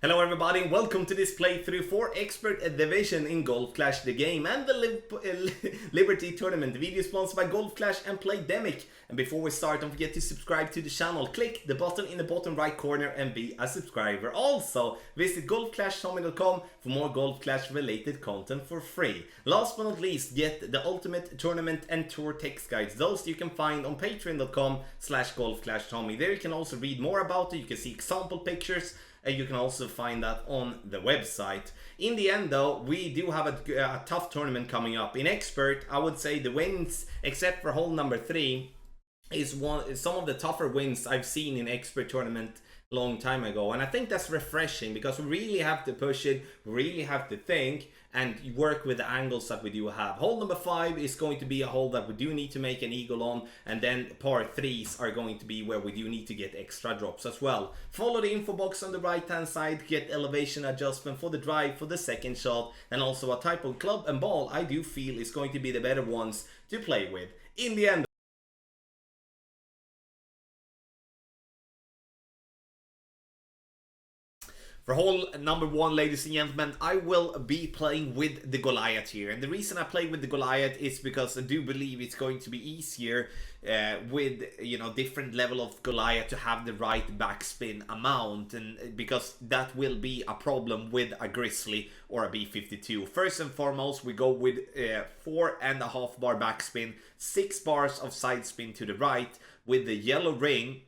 Hello everybody, welcome to this playthrough for Expert Division in Golf Clash the game and the Liberty Tournament. The video is sponsored by Golf Clash and Playdemic. And before we start, don't forget to subscribe to the channel. Click the button in the bottom right corner and be a subscriber. Also, visit golfclashtommy.com for more Golf Clash related content for free. Last but not least, get the ultimate tournament and tour text guides. Those you can find on patreon.com/golfclashtommy. There you can also read more about it, you can see example pictures, and you can also find that on the website. In the end though, we do have a tough tournament coming up. In Expert, I would say the wins, except for hole number 3, is some of the tougher wins I've seen in Expert tournament long time ago. And I think that's refreshing because we really have to push it, we really have to think and work with the angles that we do have. Hole number 5 is going to be a hole that we do need to make an eagle on, and then par 3s are going to be where we do need to get extra drops as well. Follow the info box on the right hand side, get elevation adjustment for the drive, for the second shot, and also a type of club and ball I do feel is going to be the better ones to play with. In the end, for hole number 1, ladies and gentlemen, I will be playing with the Goliath here. And the reason I play with the Goliath is because I do believe it's going to be easier with, you know, different level of Goliath to have the right backspin amount. And because that will be a problem with a Grizzly or a B52. First and foremost, we go with 4.5 bar backspin, 6 bars of side spin to the right, with the yellow ring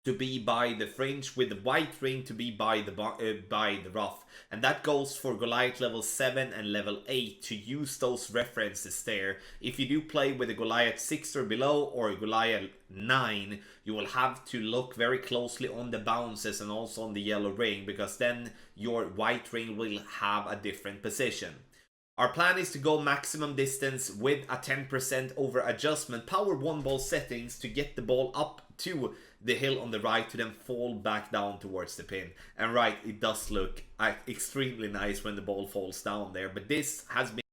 to be by the fringe, with the white ring to be by the rough. And that goes for Goliath level 7 and level 8 to use those references there. If you do play with a Goliath 6 or below or a Goliath 9, you will have to look very closely on the bounces and also on the yellow ring, because then your white ring will have a different position. Our plan is to go maximum distance with a 10% over adjustment, power 1 ball settings to get the ball up to the hill on the right to then fall back down towards the pin. And right, it does look extremely nice when the ball falls down there, but this has been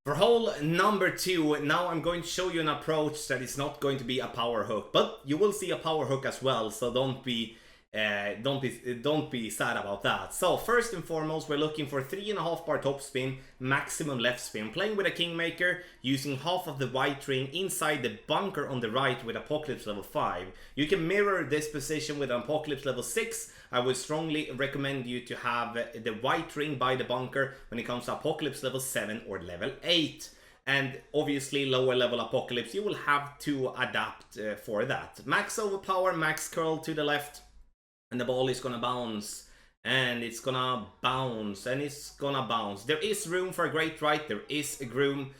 for hole number 2. Now I'm going to show you an approach that is not going to be a power hook, but you will see a power hook as well, so don't be sad about that. So first and foremost, we're looking for 3.5 bar top spin, maximum left spin, playing with a kingmaker, using half of the white ring inside the bunker on the right with Apocalypse level 5. You can mirror this position with Apocalypse level 6. I would strongly recommend you to have the white ring by the bunker when it comes to Apocalypse level 7 or level 8. And obviously lower level Apocalypse, you will have to adapt for that. Max overpower, max curl to the left, and the ball is gonna bounce, and it's gonna bounce, and it's gonna bounce. There is room for a great right, there is room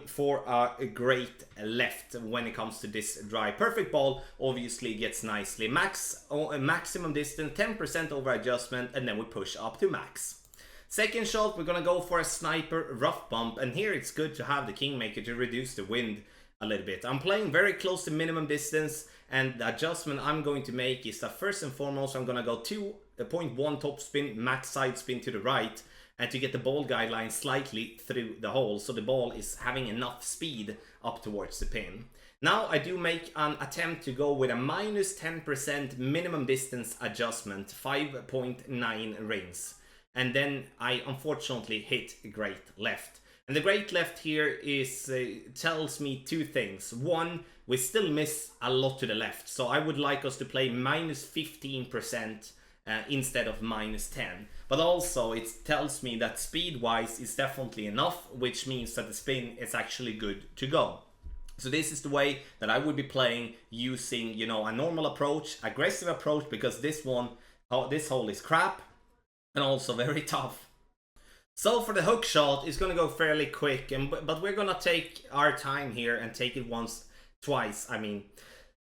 for a great left when it comes to this drive. Perfect ball obviously gets nicely maximum distance, 10% over adjustment, and then we push up to max. Second shot, we're gonna go for a sniper rough bump, and here it's good to have the kingmaker to reduce the wind a little bit. I'm playing very close to minimum distance, and the adjustment I'm going to make is that first and foremost I'm going to go 2.1 top spin, max side spin to the right, and to get the ball guideline slightly through the hole, so the ball is having enough speed up towards the pin. Now I do make an attempt to go with a minus 10% minimum distance adjustment, 5.9 rings, and then I unfortunately hit a great left. And the great left here is tells me two things. One, we still miss a lot to the left, so I would like us to play minus 15% instead of minus 10. But also it tells me that speed-wise is definitely enough, which means that the spin is actually good to go. So this is the way that I would be playing, using, you know, a normal approach, aggressive approach, because this hole is crap and also very tough. So for the hook shot, it's gonna go fairly quick, but we're gonna take our time here and take it twice. I mean,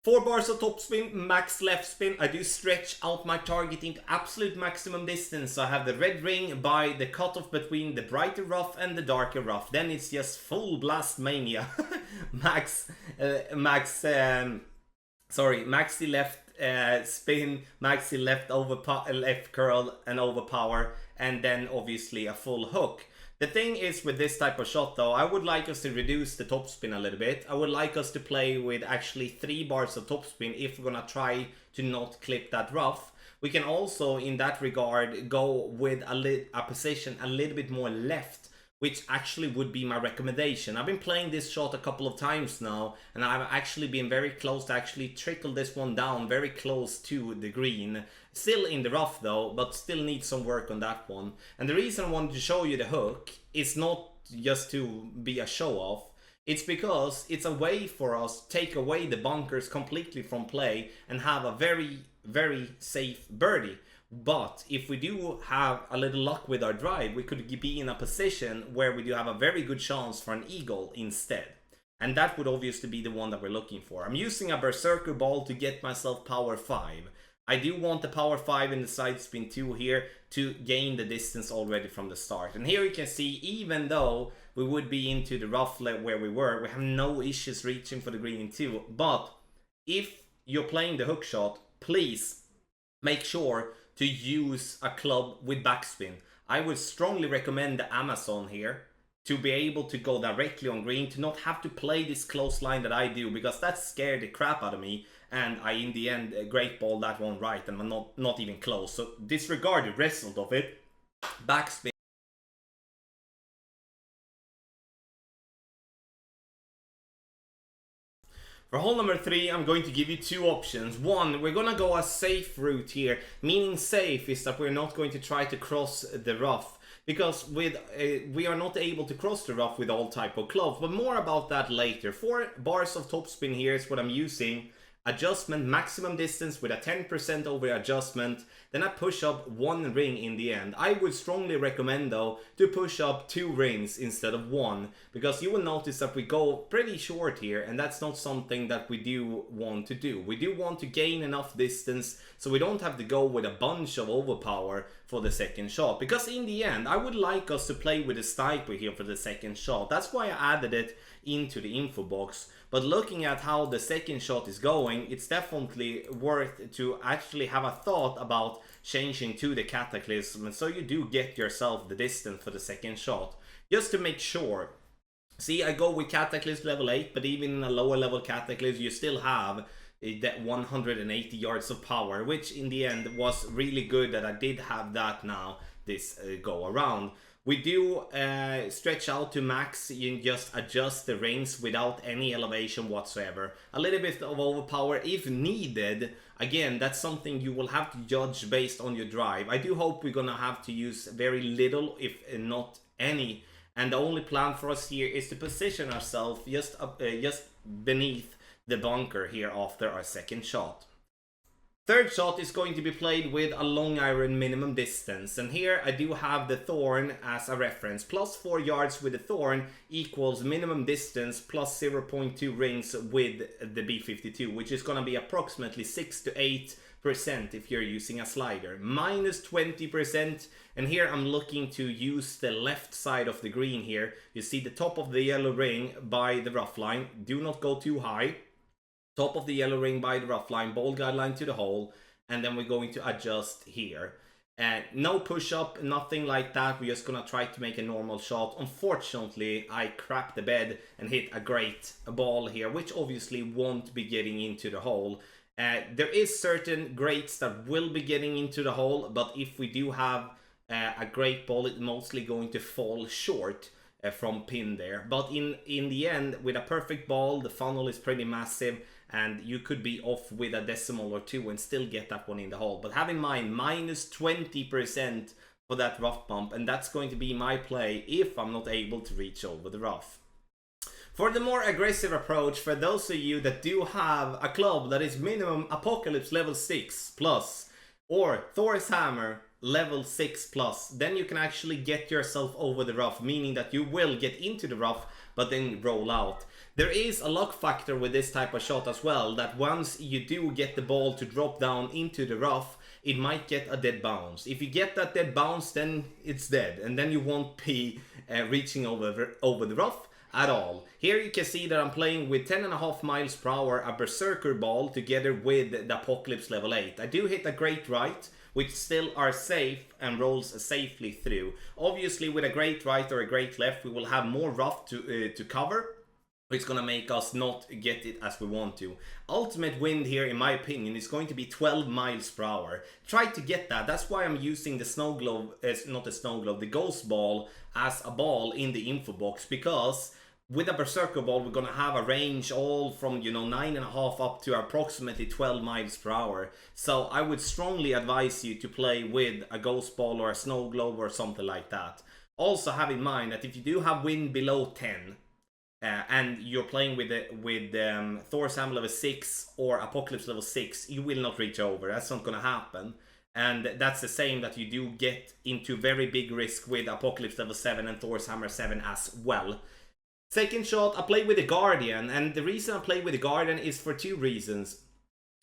4 bars of top spin, max left spin. I do stretch out my target into absolute maximum distance. So I have the red ring by the cutoff between the brighter rough and the darker rough. Then it's just full blast mania. maxi left spin, maxi left left curl and overpower, and then obviously a full hook. The thing is with this type of shot though, I would like us to reduce the topspin a little bit. I would like us to play with actually 3 bars of topspin if we're gonna try to not clip that rough. We can also, in that regard, go with a position a little bit more left, which actually would be my recommendation. I've been playing this shot a couple of times now, and I've actually been very close to actually trickle this one down very close to the green. Still in the rough though, but still need some work on that one. And the reason I wanted to show you the hook is not just to be a show off. It's because it's a way for us to take away the bunkers completely from play and have a very, very safe birdie. But if we do have a little luck with our drive, we could be in a position where we do have a very good chance for an eagle instead. And that would obviously be the one that we're looking for. I'm using a berserker ball to get myself power 5. I do want the power 5 in the side spin 2 here to gain the distance already from the start. And here you can see, even though we would be into the rough where we were, we have no issues reaching for the green in 2. But if you're playing the hook shot, please make sure to use a club with backspin. I would strongly recommend the Amazon here to be able to go directly on green, to not have to play this close line that I do, because that scared the crap out of me, and I in the end great ball that one right, and I'm not even close. So disregard the result of it. Backspin. For hole number 3, I'm going to give you 2 options. One, we're gonna go a safe route here. Meaning safe is that we're not going to try to cross the rough, because with we are not able to cross the rough with all type of clubs, but more about that later. 4 bars of topspin here is what I'm using. Adjustment, maximum distance with a 10% over adjustment. Then I push up 1 ring in the end. I would strongly recommend though to push up 2 rings instead of 1, because you will notice that we go pretty short here, and that's not something that we do want to do. We do want to gain enough distance so we don't have to go with a bunch of overpower for the second shot, because in the end I would like us to play with a sniper here for the second shot. That's why I added it into the info box. But looking at how the second shot is going, it's definitely worth to actually have a thought about changing to the Cataclysm, so you do get yourself the distance for the second shot, just to make sure. See, I go with Cataclysm level 8, but even in a lower level Cataclysm you still have that 180 yards of power, which in the end was really good that I did have that now this go around. We do stretch out to max, you just adjust the rings without any elevation whatsoever. A little bit of overpower if needed. Again, that's something you will have to judge based on your drive. I do hope we're gonna have to use very little, if not any. And the only plan for us here is to position ourselves just beneath the bunker here after our second shot. Third shot is going to be played with a long iron minimum distance, and here I do have the thorn as a reference. Plus 4 yards with the thorn equals minimum distance plus 0.2 rings with the B52, which is going to be approximately 6 to 8% if you're using a slider. Minus 20%, and here I'm looking to use the left side of the green here. You see the top of the yellow ring by the rough line. Do not go too high. Top of the yellow ring by the rough line, ball guideline to the hole, and then we're going to adjust here. No push up, nothing like that. We're just gonna try to make a normal shot. Unfortunately, I crapped the bed and hit a great ball here, which obviously won't be getting into the hole. There is certain greats that will be getting into the hole, but if we do have a great ball, it's mostly going to fall short from pin there. But in the end, with a perfect ball, the funnel is pretty massive, and you could be off with a decimal or 2 and still get that one in the hole. But have in mind, minus 20% for that rough bump, and that's going to be my play if I'm not able to reach over the rough. For the more aggressive approach, for those of you that do have a club that is minimum Apocalypse level 6 plus, or Thor's Hammer level 6 plus, then you can actually get yourself over the rough, meaning that you will get into the rough but then roll out. There is a luck factor with this type of shot as well, that once you do get the ball to drop down into the rough, it might get a dead bounce. If you get that dead bounce, then it's dead, and then you won't be reaching over the rough. at all. Here you can see that I'm playing with 10.5 miles per hour, a Berserker ball together with the Apocalypse level 8. I do hit a great right, which still are safe and rolls safely through. Obviously with a great right or a great left we will have more rough to cover. It's gonna make us not get it as we want to. Ultimate wind here, in my opinion, is going to be 12 miles per hour. Try to get that. That's why I'm using the snow globe, not the snow globe, the ghost ball as a ball in the info box, because with a Berserker ball we're gonna have a range all from 9.5 up to approximately 12 miles per hour. So I would strongly advise you to play with a ghost ball or a snow globe or something like that. Also have in mind that if you do have wind below 10, and you're playing with Thor's Hammer level 6 or Apocalypse level 6, you will not reach over. That's not gonna happen. And that's the same that you do get into very big risk with Apocalypse level 7 and Thor's Hammer 7 as well. Second shot, I play with the Guardian, and the reason I play with the Guardian is for two reasons.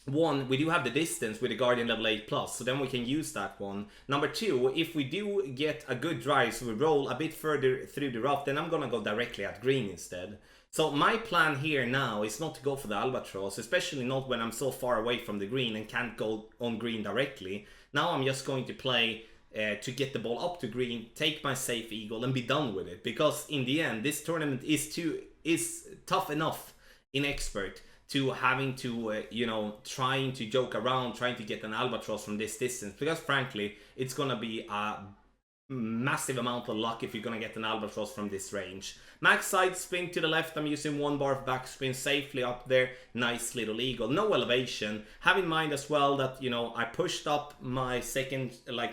One, we do have the distance with the Guardian level 8+, so then we can use that one. Number two, if we do get a good drive, so we roll a bit further through the rough, then I'm gonna go directly at green instead. So my plan here now is not to go for the Albatross, especially not when I'm so far away from the green and can't go on green directly. Now I'm just going to play to get the ball up to green, take my safe eagle and be done with it. Because in the end, this tournament is tough enough in Expert to having to, trying to joke around, trying to get an Albatross from this distance. Because frankly, it's gonna be a massive amount of luck if you're gonna get an Albatross from this range. Max side spin to the left, I'm using 1 bar of backspin safely up there. Nice little eagle, no elevation. Have in mind as well that, I pushed up my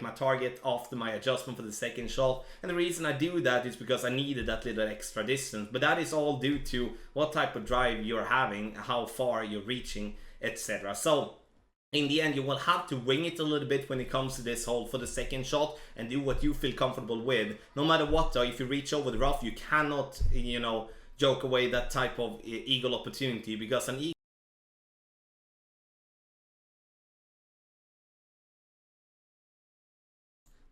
my target after my adjustment for the second shot. And the reason I do that is because I needed that little extra distance. But that is all due to what type of drive you're having, how far you're reaching, etc. So in the end, you will have to wing it a little bit when it comes to this hole for the second shot and do what you feel comfortable with. No matter what though, if you reach over the rough, you cannot, joke away that type of eagle opportunity, because an eagle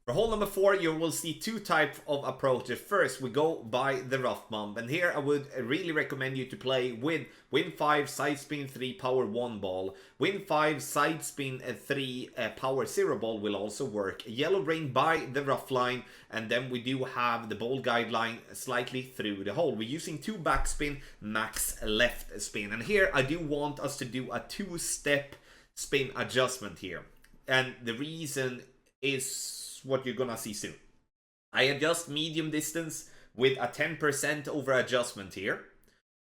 for hole number 4, you will see two types of approaches. First, we go by the rough bump, and here I would really recommend you to play with Wind 5, Side Spin 3, Power 1 ball. Wind 5, Side Spin 3, Power 0 ball will also work. Yellow ring by the rough line, and then we do have the ball guideline slightly through the hole. We're using 2 backspin, max left spin, and here I do want us to do a 2-step spin adjustment here, and the reason is what you're gonna see soon. I adjust medium distance with a 10% over adjustment here.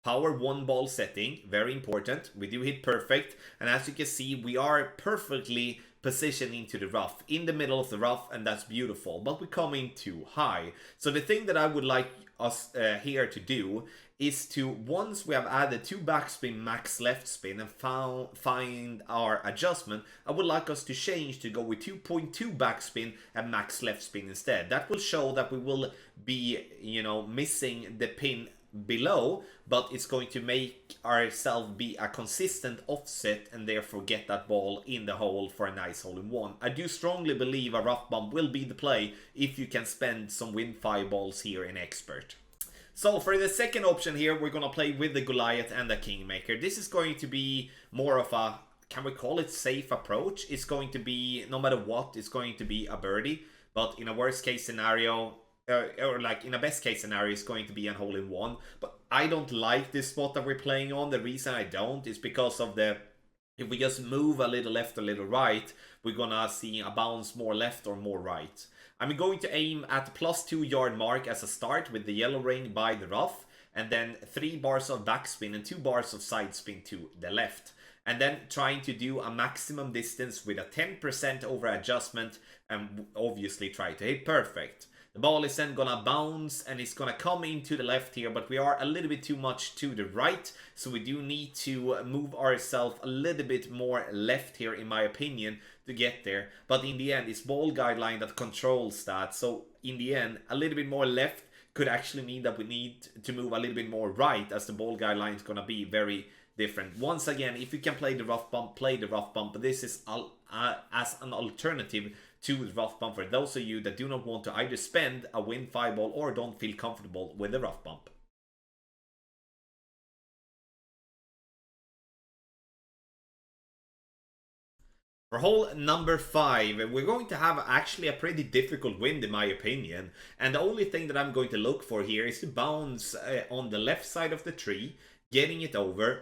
Power 1 ball setting, very important. We do hit perfect, and as you can see, we are perfectly positioned into the rough, in the middle of the rough, and that's beautiful, but we're coming too high. So the thing that I would like us here to do is to, once we have added 2 backspin, max left spin, and find our adjustment, I would like us to change to go with 2.2 backspin and max left spin instead. That will show that we will be, missing the pin below, but it's going to make ourselves be a consistent offset and therefore get that ball in the hole for a nice hole-in-one. I do strongly believe a rough bump will be the play if you can spend some Wind 5 balls here in Expert. So for the second option here, we're gonna play with the Goliath and the Kingmaker. This is going to be more of a, can we call it, safe approach? It's going to be, no matter what, it's going to be a birdie, but in a worst case scenario, or like in a best case scenario, it's going to be a hole-in-one. But I don't like this spot that we're playing on. The reason I don't is because of the, if we just move a little left, a little right, we're gonna see a bounce more left or more right. I'm going to aim at +2 yard mark as a start with the yellow ring by the rough, and then 3 bars of backspin and 2 bars of side spin to the left. And then trying to do a maximum distance with a 10% over adjustment, and obviously try to hit perfect. The ball is then gonna bounce and it's gonna come into the left here, but we are a little bit too much to the right, so we do need to move ourselves a little bit more left here, in my opinion, to get there. But in the end, it's ball guideline that controls that, so in the end, a little bit more left could actually mean that we need to move a little bit more right, as the ball guideline is gonna be very different. Once again, if you can play the rough bump, play the rough bump, but this is as an alternative to the rough bump for those of you that do not want to either spend a Wind 5 ball or don't feel comfortable with the rough bump. For hole number 5, we're going to have actually a pretty difficult wind in my opinion. And the only thing that I'm going to look for here is to bounce on the left side of the tree, getting it over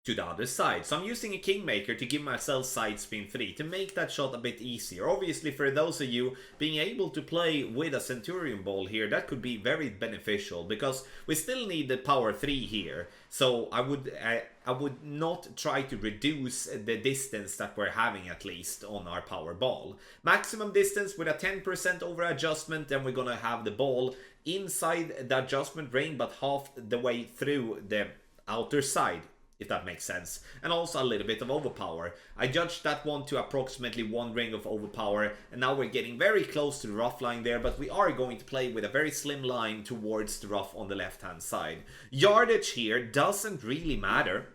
to the other side. So I'm using a Kingmaker to give myself side spin 3 to make that shot a bit easier. Obviously, for those of you being able to play with a Centurion ball here, that could be very beneficial because we still need the power 3 here. So I would not try to reduce the distance that we're having at least on our power ball. Maximum distance with a 10% over adjustment, then we're gonna have the ball inside the adjustment ring but half the way through the outer side, if that makes sense. And also a little bit of overpower. I judged that one to approximately 1 ring of overpower, and now we're getting very close to the rough line there, but we are going to play with a very slim line towards the rough on the left hand side. Yardage here doesn't really matter,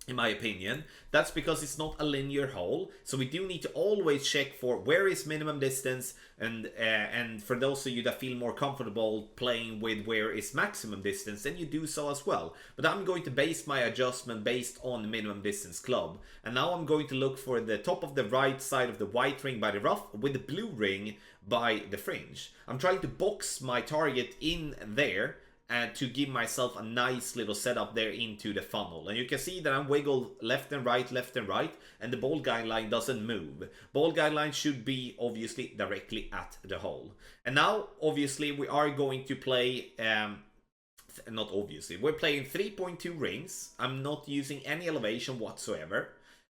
in my opinion. That's because it's not a linear hole, so we do need to always check for where is minimum distance, and for those of you that feel more comfortable playing with where is maximum distance, then you do so as well. But I'm going to base my adjustment based on the minimum distance club, and now I'm going to look for the top of the right side of the white ring by the rough with the blue ring by the fringe. I'm trying to box my target in there and to give myself a nice little setup there into the funnel. And you can see that I'm wiggled left and right, and the ball guideline doesn't move. Ball guideline should be obviously directly at the hole. And now, obviously, we are going to play, not obviously, we're playing 3.2 rings. I'm not using any elevation whatsoever.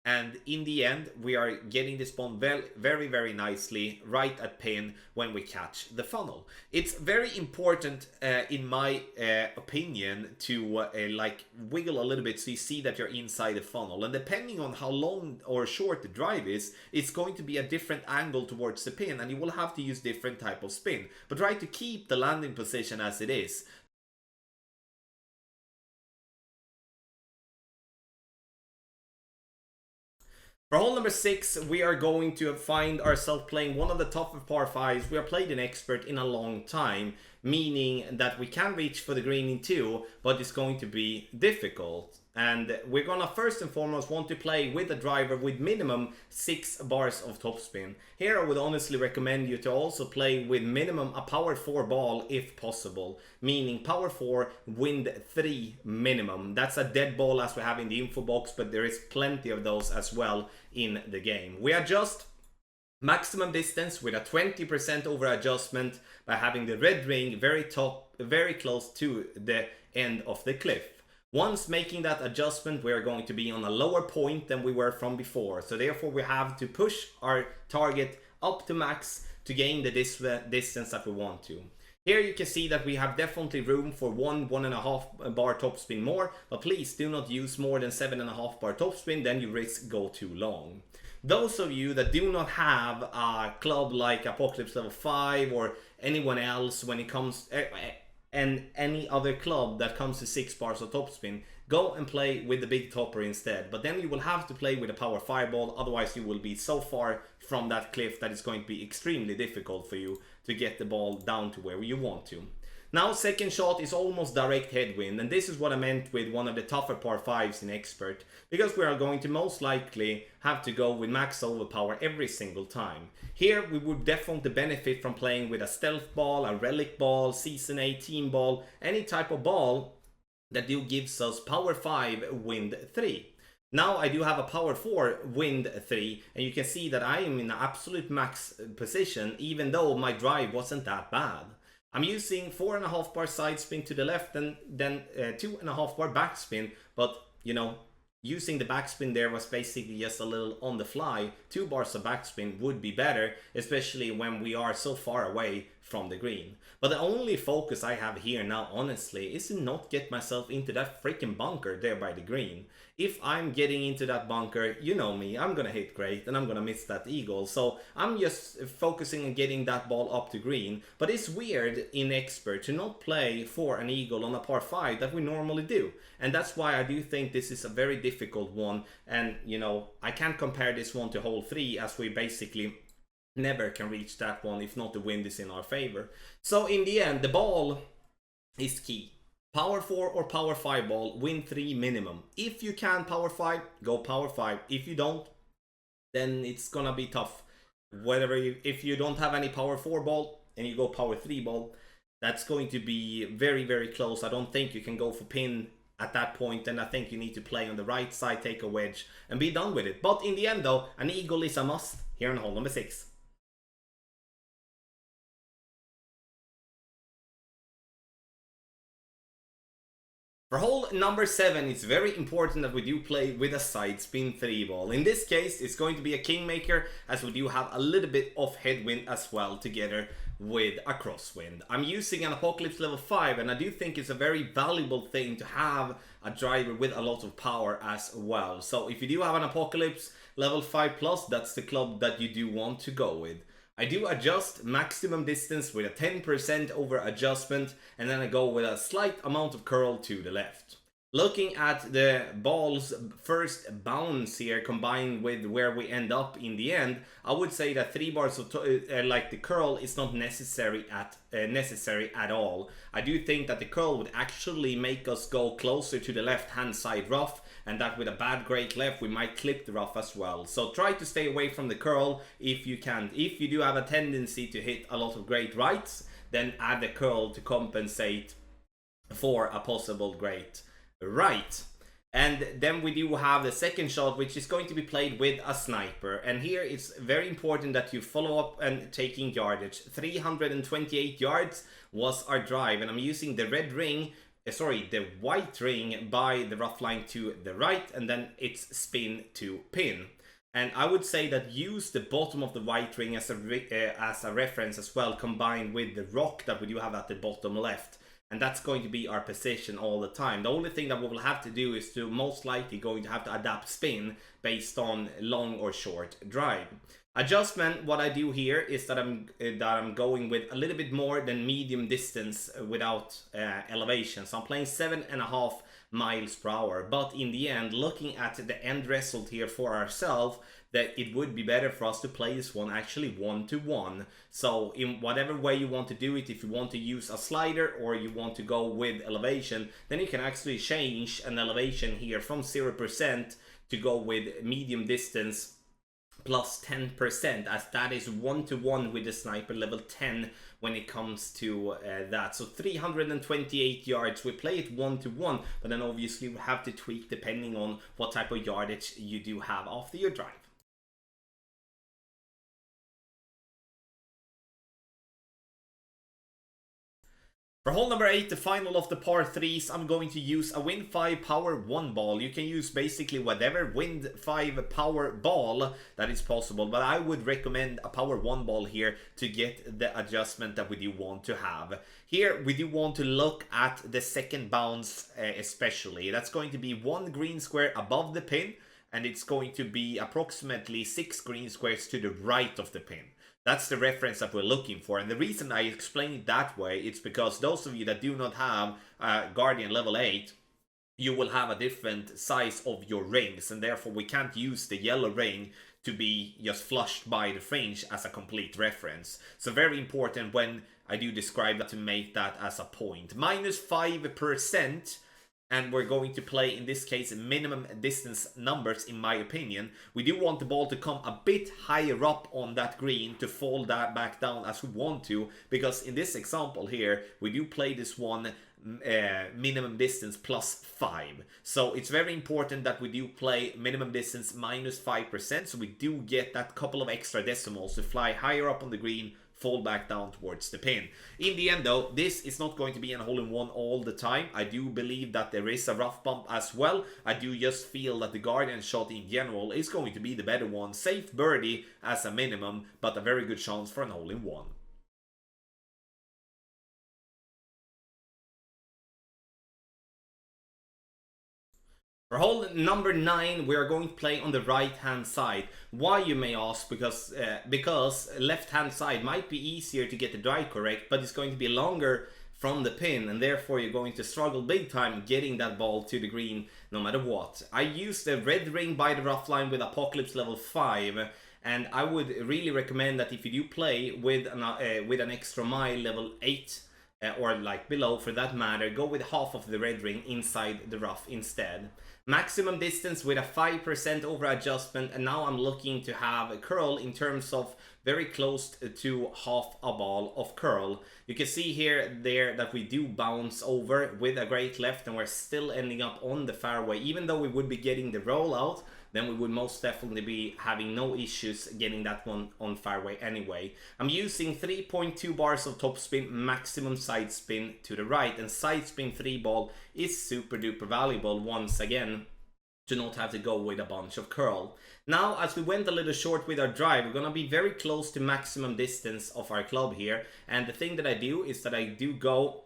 And in the end, we are getting this ball very, very nicely right at pin when we catch the funnel. It's very important, in my opinion, to like wiggle a little bit so you see that you're inside the funnel. And depending on how long or short the drive is, it's going to be a different angle towards the pin, and you will have to use different type of spin. But try to keep the landing position as it is. For hole number 6, we are going to find ourselves playing one of the tougher par 5s. We have played an expert in a long time, meaning that we can reach for the green in 2, but it's going to be difficult. And we're gonna first and foremost want to play with a driver with minimum 6 bars of topspin. Here I would honestly recommend you to also play with minimum a power 4 ball if possible, meaning power 4, wind 3 minimum. That's a dead ball as we have in the info box, but there is plenty of those as well in the game. We adjust maximum distance with a 20% over adjustment by having the red ring very close to the end of the cliff. Once making that adjustment, we are going to be on a lower point than we were from before. So therefore we have to push our target up to max to gain the distance that we want to. Here you can see that we have definitely room for 1.5 bar topspin more, but please do not use more than 7.5 bar topspin, then you risk go too long. Those of you that do not have a club like Apocalypse Level 5 or anyone else when it comes and any other club that comes to 6 bars of topspin, go and play with the big topper instead. But then you will have to play with a power 5 ball, otherwise you will be so far from that cliff that it's going to be extremely difficult for you to get the ball down to where you want to. Now second shot is almost direct headwind, and this is what I meant with one of the tougher par 5s in expert, because we are going to most likely have to go with max overpower every single time. Here we would definitely benefit from playing with a stealth ball, a relic ball, season 18 ball, any type of ball that gives us power 5 wind 3. Now I do have a power 4 wind 3, and you can see that I am in an absolute max position even though my drive wasn't that bad. I'm using 4.5 bar side spin to the left and then 2.5 bar backspin, but you know, using the backspin there was basically just a little on the fly. 2 bars of backspin would be better, especially when we are so far away from the green. But the only focus I have here now, honestly, is to not get myself into that freaking bunker there by the green. If I'm getting into that bunker, you know me, I'm gonna hit great and I'm gonna miss that eagle. So I'm just focusing on getting that ball up to green. But it's weird in expert to not play for an eagle on a par 5 that we normally do. And that's why I do think this is a very difficult one. And you know, I can't compare this one to hole 3 as we basically never can reach that one if not the wind is in our favor. So in the end, the ball is key. Power 4 or power 5 ball, win 3 minimum. If you can power 5, go power 5. If you don't, then it's gonna be tough. If you don't have any power 4 ball and you go power 3 ball, that's going to be very, very close. I don't think you can go for pin at that point, and I think you need to play on the right side, take a wedge, and be done with it. But in the end though, an eagle is a must here in hole number 6. For hole number 7, it's very important that we do play with a side spin 3 ball. In this case, it's going to be a kingmaker, as we do have a little bit of headwind as well together with a crosswind. I'm using an Apocalypse level 5, and I do think it's a very valuable thing to have a driver with a lot of power as well. So if you do have an Apocalypse level 5 plus, that's the club that you do want to go with. I do adjust maximum distance with a 10% over adjustment, and then I go with a slight amount of curl to the left. Looking at the ball's first bounce here combined with where we end up in the end, I would say that 3 bars of like the curl is not necessary at all. I do think that the curl would actually make us go closer to the left hand side rough, and that with a bad great left we might clip the rough as well. So try to stay away from the curl if you can. If you do have a tendency to hit a lot of great rights, then add the curl to compensate for a possible great right. And then we do have the second shot, which is going to be played with a sniper. And here it's very important that you follow up and taking yardage. 328 yards was our drive, and I'm using the red ring, the white ring by the rough line to the right, and then it's spin to pin. And I would say that use the bottom of the white ring as a reference as well, combined with the rock that we do have at the bottom left. And that's going to be our position all the time. The only thing that we will have to do is to most likely going to have to adapt spin based on long or short drive. Adjustment, what I do here is that I'm going with a little bit more than medium distance without elevation. So I'm playing 7.5 miles per hour. But in the end, looking at the end result here for ourselves, that it would be better for us to play this one actually 1-to-1. So in whatever way you want to do it, if you want to use a slider or you want to go with elevation, then you can actually change an elevation here from 0% to go with medium distance plus 10%, as that is 1-to-1 with the sniper level 10 when it comes to that. So 328 yards, we play it 1-to-1, but then obviously we have to tweak depending on what type of yardage you do have after your drive. For hole number 8, the final of the par 3s, I'm going to use a Wind 5 Power 1 ball. You can use basically whatever Wind 5 Power ball that is possible, but I would recommend a Power 1 ball here to get the adjustment that we do want to have. Here we do want to look at the second bounce especially. That's going to be 1 green square above the pin, and it's going to be approximately 6 green squares to the right of the pin. That's the reference that we're looking for, and the reason I explain it that way, it's because those of you that do not have Guardian level 8, you will have a different size of your rings, and therefore we can't use the yellow ring to be just flushed by the fringe as a complete reference. So very important when I do describe that to make that as a point. Minus 5%. And we're going to play, in this case, minimum distance numbers, in my opinion. We do want the ball to come a bit higher up on that green to fall that back down as we want to, because in this example here, we do play this one minimum distance plus 5. So it's very important that we do play minimum distance minus 5%, so we do get that couple of extra decimals to fly higher up on the green, fall back down towards the pin. In the end though, this is not going to be a hole-in-one all the time. I do believe that there is a rough bump as well. I do just feel that the Guardian shot in general is going to be the better one. Safe birdie as a minimum, but a very good chance for an hole-in-one. For hole number 9, we are going to play on the right hand side. Why, you may ask? Because left hand side might be easier to get the drive correct, but it's going to be longer from the pin, and therefore you're going to struggle big time getting that ball to the green no matter what. I use the red ring by the rough line with Apocalypse level 5, and I would really recommend that if you do play with an extra mile level 8, or like below for that matter, go with half of the red ring inside the rough instead. Maximum distance with a 5% over adjustment, and now I'm looking to have a curl in terms of very close to half a ball of curl. You can see here there that we do bounce over with a great left, and we're still ending up on the fairway. Even though we would be getting the rollout, then we would most definitely be having no issues getting that one on fairway anyway. I'm using 3.2 bars of topspin, maximum side spin to the right, and side spin 3 ball is super duper valuable once again to not have to go with a bunch of curl. Now, as we went a little short with our drive, we're gonna be very close to maximum distance of our club here, and the thing that I do is that I do go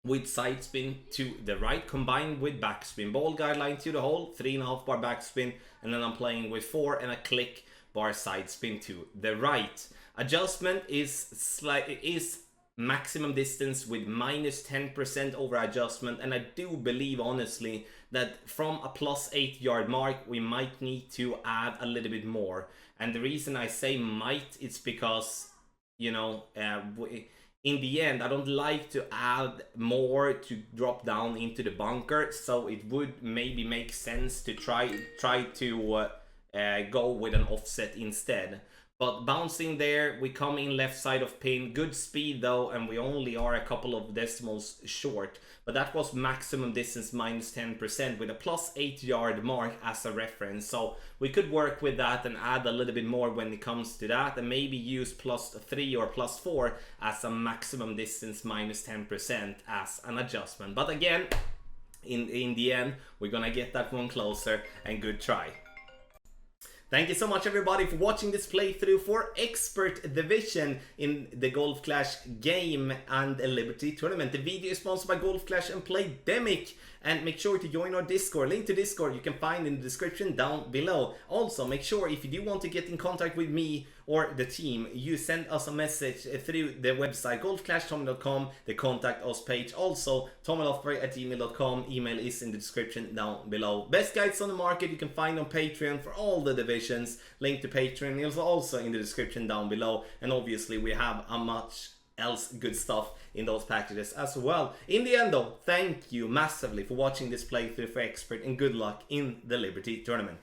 with side spin to the right combined with backspin. Ball guideline to the hole, 3.5 bar backspin, and then I'm playing with 4 and a click bar side spin to the right. Adjustment is maximum distance with minus 10% over adjustment, and I do believe honestly that from a plus 8 yard mark we might need to add a little bit more. And the reason I say might, it's because, you know, in the end, I don't like to add more to drop down into the bunker, so it would maybe make sense to try to go with an offset instead. But bouncing there, we come in left side of pin, good speed though, and we only are a couple of decimals short. But that was maximum distance minus 10% with a plus 8 yard mark as a reference. So we could work with that and add a little bit more when it comes to that, and maybe use plus 3 or plus 4 as a maximum distance minus 10% as an adjustment. But again, in the end, we're gonna get that one closer, and good try. Thank you so much everybody for watching this playthrough for Expert Division in the Golf Clash game and the Liberty Tournament. The video is sponsored by Golf Clash and Playdemic, and make sure to join our Discord. Link to Discord you can find in the description down below. Also, make sure if you do want to get in contact with me or the team, you send us a message through the website golfclashtommy.com, the contact us page. Also, tommylofberg@gmail.com, email is in the description down below. Best guides on the market you can find on Patreon for all the divisions. Link to Patreon is also in the description down below, and obviously we have a much else good stuff in those packages as well. In the end though, thank you massively for watching this playthrough for Expert, and good luck in the Liberty Tournament.